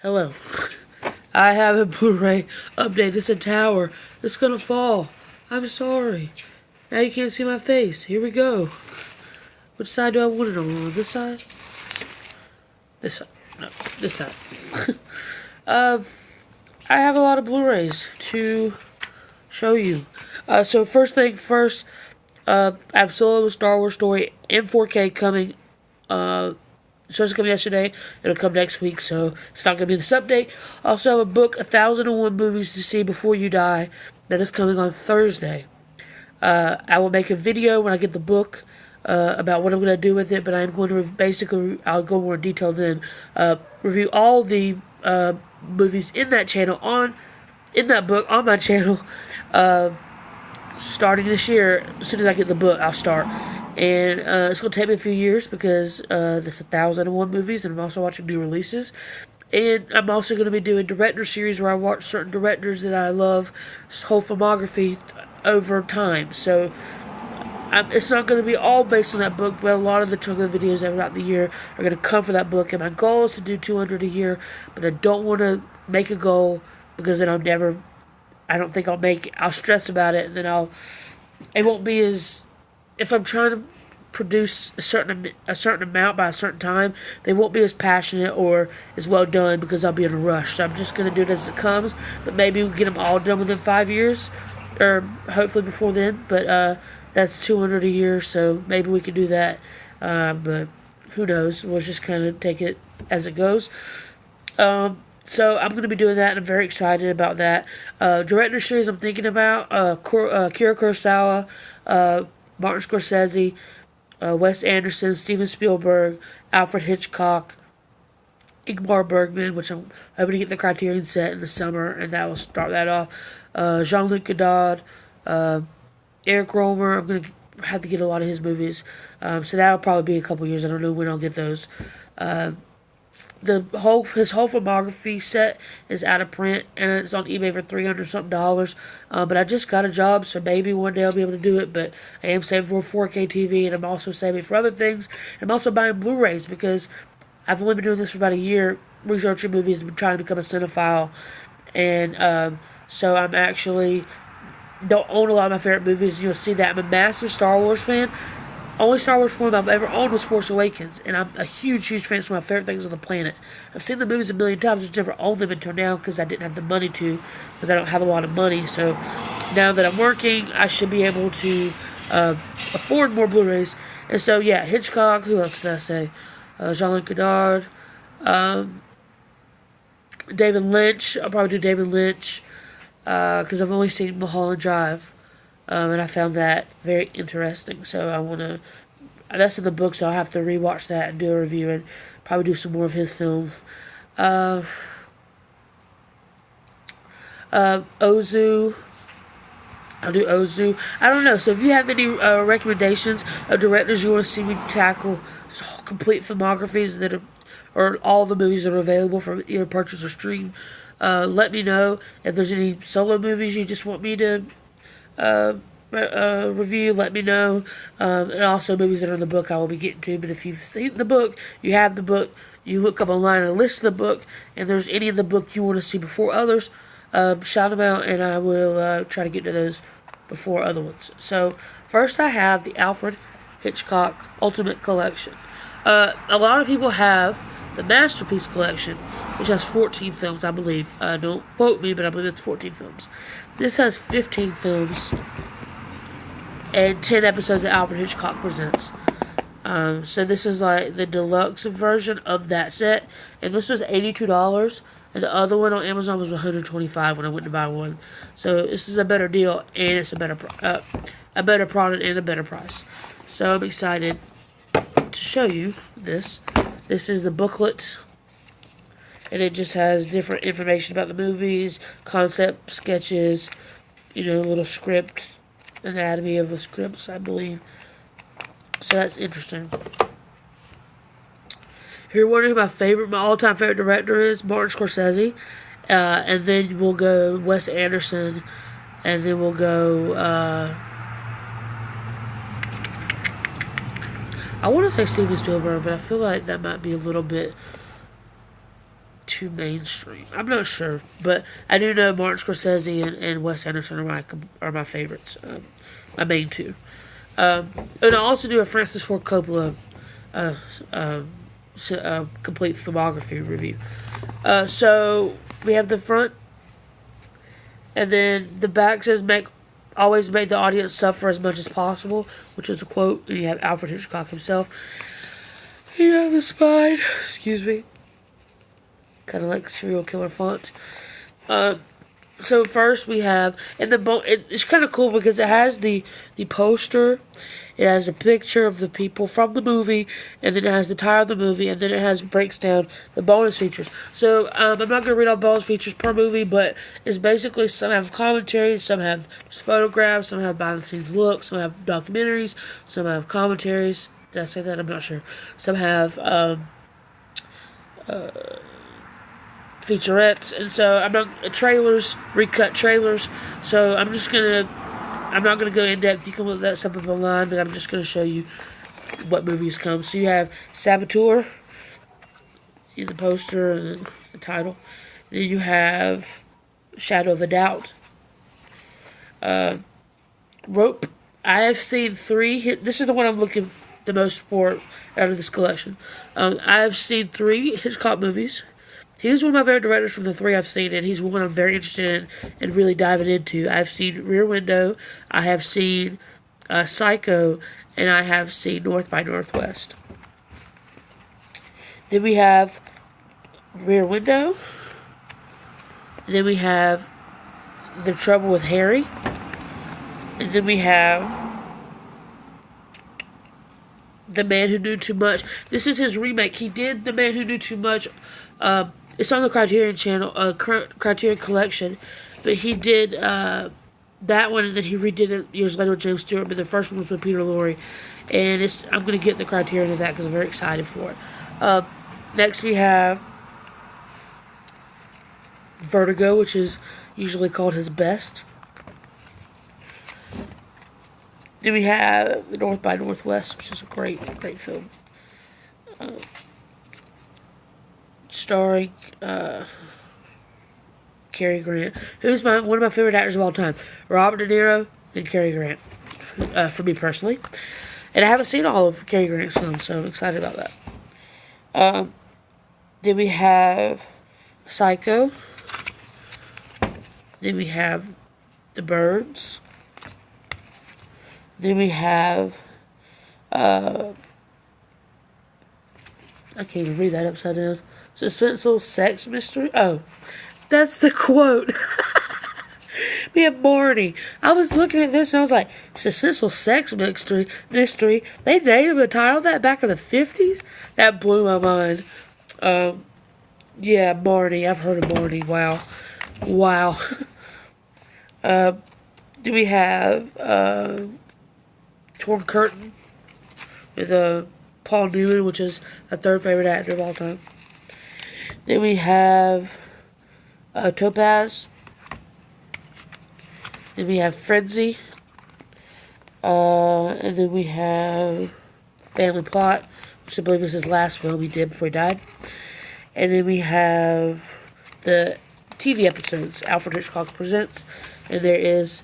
Hello. I have a Blu Ray update. It's a tower. It's gonna fall. I'm sorry. Now you can't see my face. Here we go. Which side do I want it on? This side? This side. No, this side. I have a lot of Blu Rays to show you. So, first thing first, I have Solo Star Wars Story in 4K coming. Supposed to come yesterday. It'll come next week, so it's not going to be this update. I also have a book, 1001 Movies to See Before You Die, that is coming on Thursday. I will make a video when I get the book about what I'm going to do with it, but I'm going to I'll go more in detail then, review all the movies in that channel, in that book, on my channel, starting this year. As soon as I get the book, I'll start. And it's going to take me a few years because there's 1001 movies, and I'm also watching new releases. And I'm also going to be doing director series where I watch certain directors that I love, whole filmography over time. So it's not going to be all based on that book, but a lot of the chunk of the videos throughout the year are going to come from that book. And my goal is to do 200 a year, but I don't want to make a goal because then I don't think I'll stress about it, and then it won't be as, if I'm trying to produce a certain amount by a certain time, they won't be as passionate or as well done because I'll be in a rush. So I'm just going to do it as it comes, but maybe we'll get them all done within 5 years, or hopefully before then. But that's 200 a year, so maybe we can do that. But who knows? We'll just kind of take it as it goes. So I'm going to be doing that, and I'm very excited about that. Director series I'm thinking about, Akira Kurosawa, Martin Scorsese, Wes Anderson, Steven Spielberg, Alfred Hitchcock, Ingmar Bergman, which I'm hoping to get the Criterion set in the summer, and that will start that off. Jean-Luc Godard, Eric Rohmer. I'm going to have to get a lot of his movies, so that'll probably be a couple years. I don't know when I'll get those. His whole filmography set is out of print, and it's on eBay for $300 something. But I just got a job, so maybe one day I'll be able to do it. But I am saving for a 4K TV, and I'm also saving for other things. I'm also buying Blu-rays because I've only been doing this for about a year, researching movies and trying to become a cinephile. And so I'm actually don't own a lot of my favorite movies. You'll see that I'm a massive Star Wars fan. Only Star Wars film I've ever owned was Force Awakens, and I'm a huge fan. It's one of my favorite things on the planet. I've seen the movies a million times, just never owned them until now because I didn't have the money to, because I don't have a lot of money. So now that I'm working, I should be able to afford more Blu-rays. And so, yeah, Hitchcock, who else did I say? Jean-Luc Godard, David Lynch. I'll probably do David Lynch because I've only seen Mulholland Drive. And I found that very interesting. So I want to, that's in the book, so I'll have to rewatch that and do a review and probably do some more of his films. Ozu. I'll do Ozu. I don't know. So if you have any recommendations of directors you want to see me tackle, complete filmographies that are, or all the movies that are available for either purchase or stream, let me know. If there's any solo movies you just want me to review, let me know. And also movies that are in the book I will be getting to. But if you've seen the book, you have the book, you look up online and list the book, and there's any in the book you want to see before others, shout them out, and I will try to get to those before other ones. So first I have the Alfred Hitchcock Ultimate Collection. A lot of people have the Masterpiece Collection, which has 14 films, I believe. Don't quote me, but I believe it's 14 films. This has 15 films and 10 episodes that Alfred Hitchcock presents. So this is like the deluxe version of that set, and this was $82, and the other one on Amazon was $125 when I went to buy one. So this is a better deal, and it's a better product and a better price. So I'm excited to show you this. This is the booklet. And it just has different information about the movies, concept sketches, little script, anatomy of the scripts, I believe. So that's interesting. If you're wondering who my all-time favorite director is, Martin Scorsese. And then we'll go Wes Anderson. And then we'll go, I want to say Steven Spielberg, but I feel like that might be a little bit too mainstream. I'm not sure, but I do know Martin Scorsese and Wes Anderson are my favorites, my main two. And I also do a Francis Ford Coppola uh, um, complete filmography review. So we have the front, and then the back says always make the audience suffer as much as possible, which is a quote. And you have Alfred Hitchcock himself. You have the spine. Excuse me. Kind of like serial killer font. So first we have, and it's kind of cool because it has the poster, it has a picture of the people from the movie, and then it has the title of the movie, and then it breaks down the bonus features. So I'm not going to read all bonus features per movie, but it's basically some have commentary, some have just photographs, some have behind the scenes looks, some have documentaries, some have commentaries. Did I say that? I'm not sure. Some have featurettes, and so trailers, recut trailers. So I'm not gonna go in depth. You can look that stuff up online, but I'm just gonna show you what movies come. So you have Saboteur in the poster and the title. Then you have Shadow of a Doubt. Rope. I have seen 3. This is the one I'm looking the most for out of this collection. I have seen 3 Hitchcock movies. He's one of my favorite directors from the 3 I've seen, and he's one I'm very interested in and really diving into. I've seen Rear Window, I have seen Psycho, and I have seen North by Northwest. Then we have Rear Window. Then we have The Trouble with Harry. And then we have The Man Who Knew Too Much. This is his remake. He did The Man Who Knew Too Much. It's on the Criterion channel, Criterion Collection, but he did that one, and then he redid it years later with James Stewart. But the first one was with Peter Lorre, and I'm going to get the Criterion of that because I'm very excited for it. Next, we have Vertigo, which is usually called his best. Then we have The North by Northwest, which is a great film. Starring Cary Grant, who's one of my favorite actors of all time. Robert De Niro and Cary Grant, for me personally. And I haven't seen all of Cary Grant's films, so I'm excited about that. Then we have Psycho. Then we have The Birds. Then we have I can't even read that upside down. Suspenseful sex mystery. Oh, that's the quote. We have Barney. I was looking at this and I was like, suspenseful sex mystery. They named a title that back in the 50s? That blew my mind. Yeah, Barney. I've heard of Barney. Wow. Do we have Torn Curtain with Paul Newman, which is my 3rd favorite actor of all time. Then we have Topaz. Then we have Frenzy. And then we have Family Plot, which I believe is his last film he did before he died. And then we have the TV episodes, Alfred Hitchcock Presents. And there is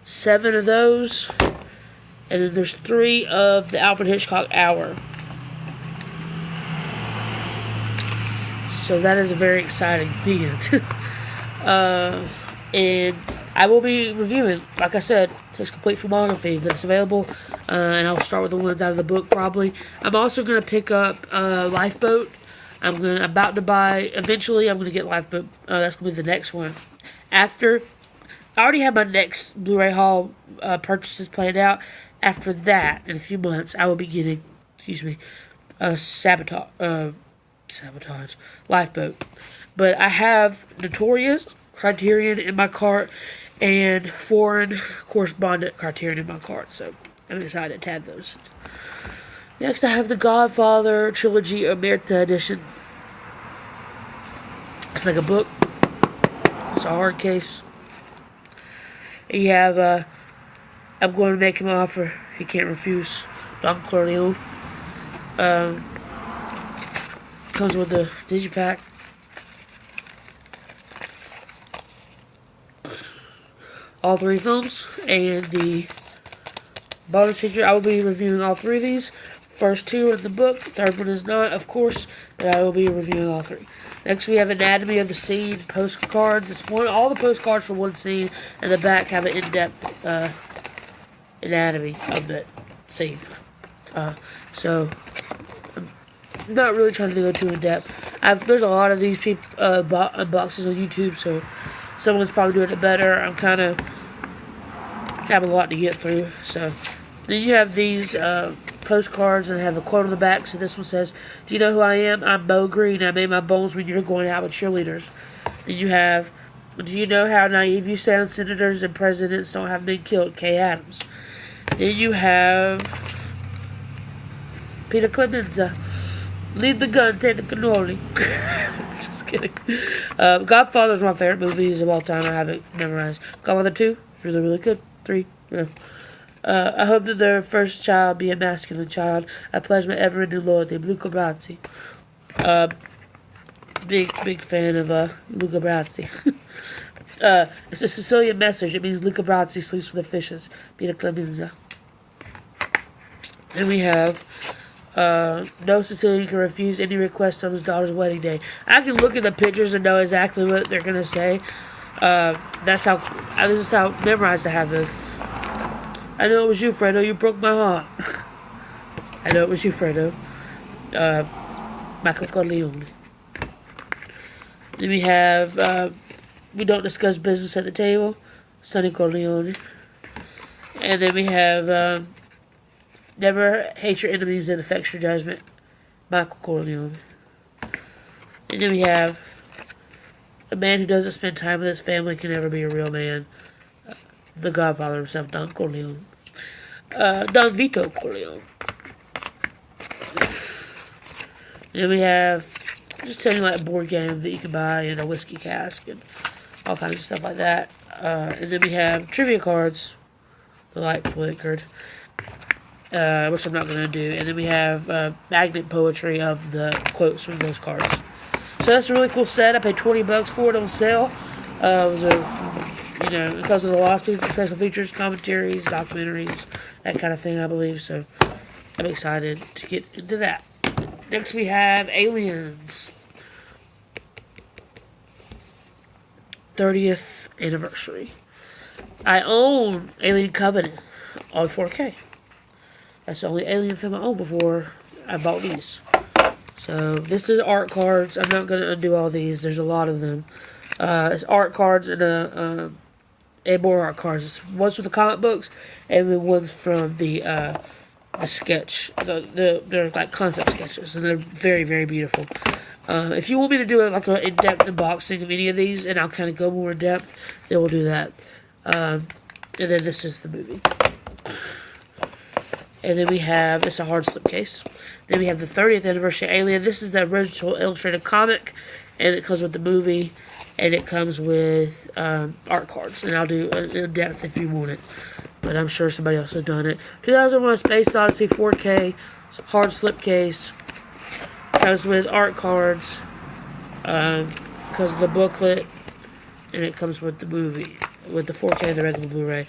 7 of those. And then there's 3 of the Alfred Hitchcock Hour. So that is a very exciting thing. And I will be reviewing, like I said, his complete filmography that's available. And I'll start with the ones out of the book probably. I'm also going to pick up Lifeboat. About to buy, eventually I'm going to get Lifeboat. That's going to be the next one. After, I already have my next Blu Ray Haul purchases planned out. After that, in a few months, I will be getting, Sabotage, Lifeboat. But I have Notorious, Criterion in my cart, and Foreign Correspondent Criterion in my cart. So I'm excited to have those. Next, I have the Godfather Trilogy Omerta Edition. It's like a book. It's a hard case. And you have, I'm going to make him an offer he can't refuse. Don Corleone. Comes with the digipack. all 3 films, and the bonus feature. I will be reviewing all 3 of these. First 2 are in the book, the 3rd one is not, of course, but I will be reviewing all 3. Next, we have Anatomy of the Scene postcards. It's all the postcards for one scene, and the back have an in-depth anatomy of that scene. So, I'm not really trying to go too in-depth. There's a lot of these unboxings on YouTube, so someone's probably doing it better. I'm kind of have a lot to get through. So, then you have these postcards and have a quote on the back. So this one says, "Do you know who I am? I'm Bo Green. I made my bones when you're going out with cheerleaders." Then you have, "Do you know how naive you sound? Senators and presidents don't have been killed." Kay Adams. Then you have Peter Clemenza. "Leave the gun, take the cannoli." Just kidding. Godfather is my favorite movies of all time. I have it memorized. Godfather 2 is really, really good. 3, yeah. "I hope that their first child be a masculine child. I pledge my ever-ending loyalty. Luca Brasi." Big fan of Luca Brasi. It's a Sicilian message. It means Luca Brasi sleeps with the fishes. Peter Clemenza. And we have no Sicilian can refuse any request on his daughter's wedding day. I can look at the pictures and know exactly what they're gonna say. This is how memorized I have this. "I know it was you, Fredo. You broke my heart." I know it was you, Fredo. Michael Corleone. Then we have "We don't discuss business at the table." Sonny Corleone. And then we have "Never hate your enemies and affect your judgment." Michael Corleone. And then we have "A man who doesn't spend time with his family can never be a real man." The Godfather himself, Don Corleone. Don Vito Corleone. And we have just telling you like a board game that you can buy in a whiskey cask and all kinds of stuff like that. And then we have trivia cards. The light flickered, which I'm not going to do. And then we have magnet poetry of the quotes from those cards. So that's a really cool set. I paid $20 for it on sale. It comes with a lot of special features, commentaries, documentaries, that kind of thing, I believe. So I'm excited to get into that. Next we have Aliens 30th anniversary. I own Alien Covenant on 4K. That's the only Alien film I owned before I bought these. So this is art cards. I'm not going to undo all these. There's a lot of them. It's art cards and more art cards. It's one's from the comic books and then one's from the sketch. They're like concept sketches and they're very, very beautiful. If you want me to do like an in-depth unboxing of any of these and I'll kind of go more in depth, then we'll do that. And then this is the movie. And then we have, it's a hard slipcase. Then we have the 30th anniversary Alien. This is the original illustrated comic, and it comes with the movie, and it comes with art cards. And I'll do in depth if you want it, but I'm sure somebody else has done it. 2001: Space Odyssey 4K, hard slipcase. Comes with art cards, comes with the booklet, and it comes with the movie, with the 4K and the regular Blu-ray.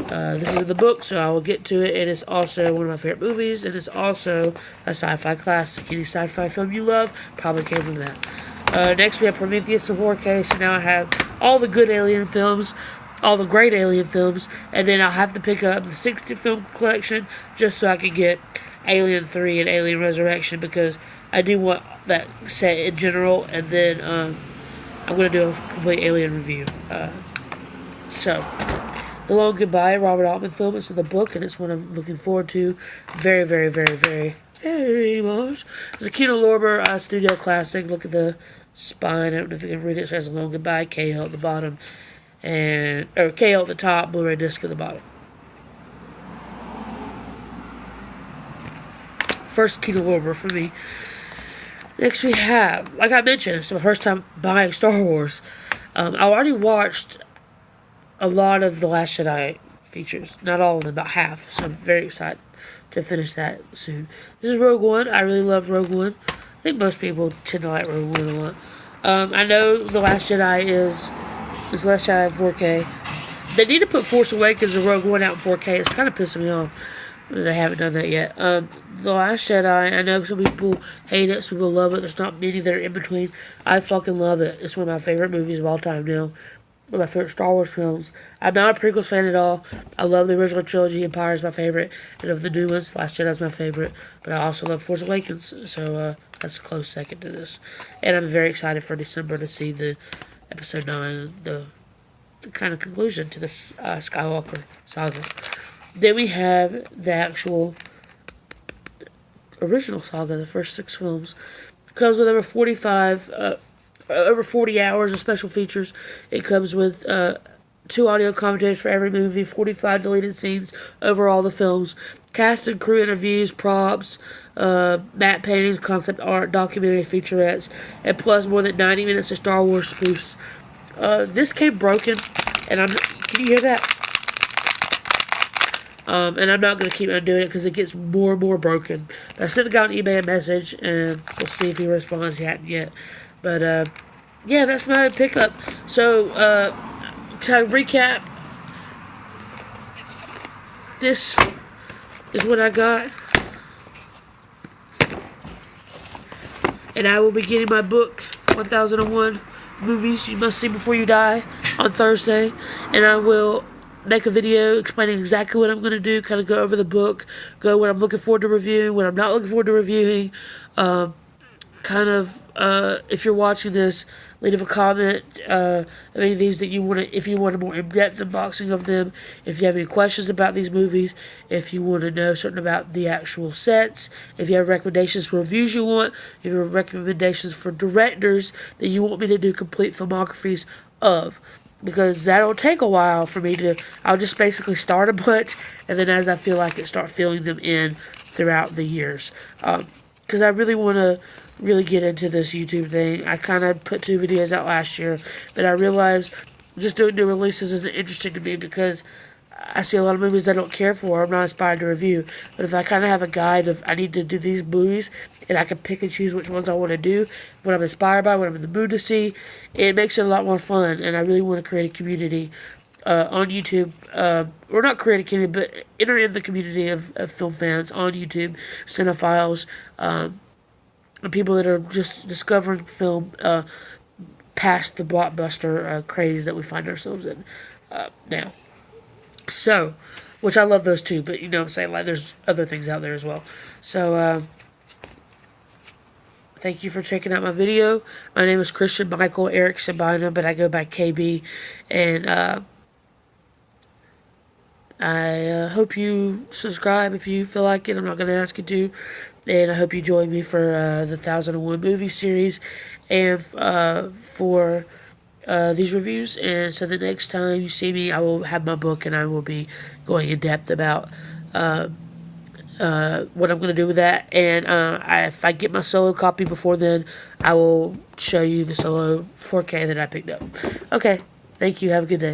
This is the book, so I will get to it. It is also one of my favorite movies, and it's also a sci-fi classic. Any sci-fi film you love probably came from that. Next, we have Prometheus in 4K, so now I have all the good Alien films, all the great Alien films, and then I'll have to pick up the 60 film collection just so I can get Alien 3 and Alien Resurrection, because I do want that set in general, and then I'm going to do a complete Alien review. So, The Long Goodbye, Robert Altman film. It's in the book, and it's one I'm looking forward to very, very, very, very, very much. It's a Kino Lorber studio classic. Look at the spine. I don't know if you can read it. It says The Long Goodbye, KO at the bottom, or KO at the top, Blu-ray disc at the bottom. First Kino Lorber for me. Next we have, like I mentioned, it's my first time buying Star Wars. I already watched a lot of The Last Jedi features. Not all of them, about half. So I'm very excited to finish that soon. This is Rogue One. I really love Rogue One. I think most people tend to like Rogue One a lot. I know The Last Jedi is Last Jedi 4K. They need to put Force Awakens and Rogue One out in 4K. It's kind of pissing me off that they haven't done that yet. The Last Jedi, I know some people hate it, some people love it. There's not many that are in between. I fucking love it. It's one of my favorite movies of all time now. One of my favorite Star Wars films. I'm not a prequels fan at all. I love the original trilogy. Empire is my favorite. And of the new ones, Last Jedi is my favorite. But I also love Force Awakens. So that's a close second to this. And I'm very excited for December to see the Episode 9, the kind of conclusion to this Skywalker saga. Then we have the actual original saga, the first 6 films. It comes with over 40 hours of special features. It comes with 2 audio commentaries for every movie, 45 deleted scenes over all the films, cast and crew interviews, props, matte paintings, concept art, documentary featurettes, and plus more than 90 minutes of Star Wars spoofs. This came broken, and can you hear that? And I'm not going to keep on doing it because it gets more and more broken. I sent the guy on eBay a message, and we'll see if he responds. He hadn't yet. But, yeah, that's my pickup. So, to recap, this is what I got. And I will be getting my book, 1001 Movies You Must See Before You Die, on Thursday. And I will make a video explaining exactly what I'm going to do, kind of go over the book, go what I'm looking forward to reviewing, what I'm not looking forward to reviewing. If you're watching this, leave a comment of any of these that you want to, if you want a more in-depth unboxing of them, if you have any questions about these movies, if you want to know something about the actual sets, if you have recommendations for reviews you want, if you have recommendations for directors that you want me to do complete filmographies of. Because that'll take a while for me to, I'll just basically start a bunch, and then as I feel like it, start filling them in throughout the years. Because I really want to get into this YouTube thing. I kind of put 2 videos out last year, but I realized just doing new releases isn't interesting to me because I see a lot of movies I don't care for, I'm not inspired to review. But if I kind of have a guide of, I need to do these movies, and I can pick and choose which ones I want to do, what I'm inspired by, what I'm in the mood to see, it makes it a lot more fun. And I really want to create a community on YouTube, or not create a community, but enter in the community of film fans on YouTube, cinephiles, and people that are just discovering film past the blockbuster craze that we find ourselves in now. So, which I love those too, but you know what I'm saying, like there's other things out there as well. So, thank you for checking out my video. My name is Krystian Mychel Eriksen Bynum, but I go by KB, and I hope you subscribe if you feel like it. I'm not going to ask you to. And I hope you join me for the 1001 movie series and for these reviews. And so the next time you see me, I will have my book and I will be going in depth about what I'm going to do with that. And if I get my solo copy before then, I will show you the solo 4K that I picked up. Okay. Thank you. Have a good day.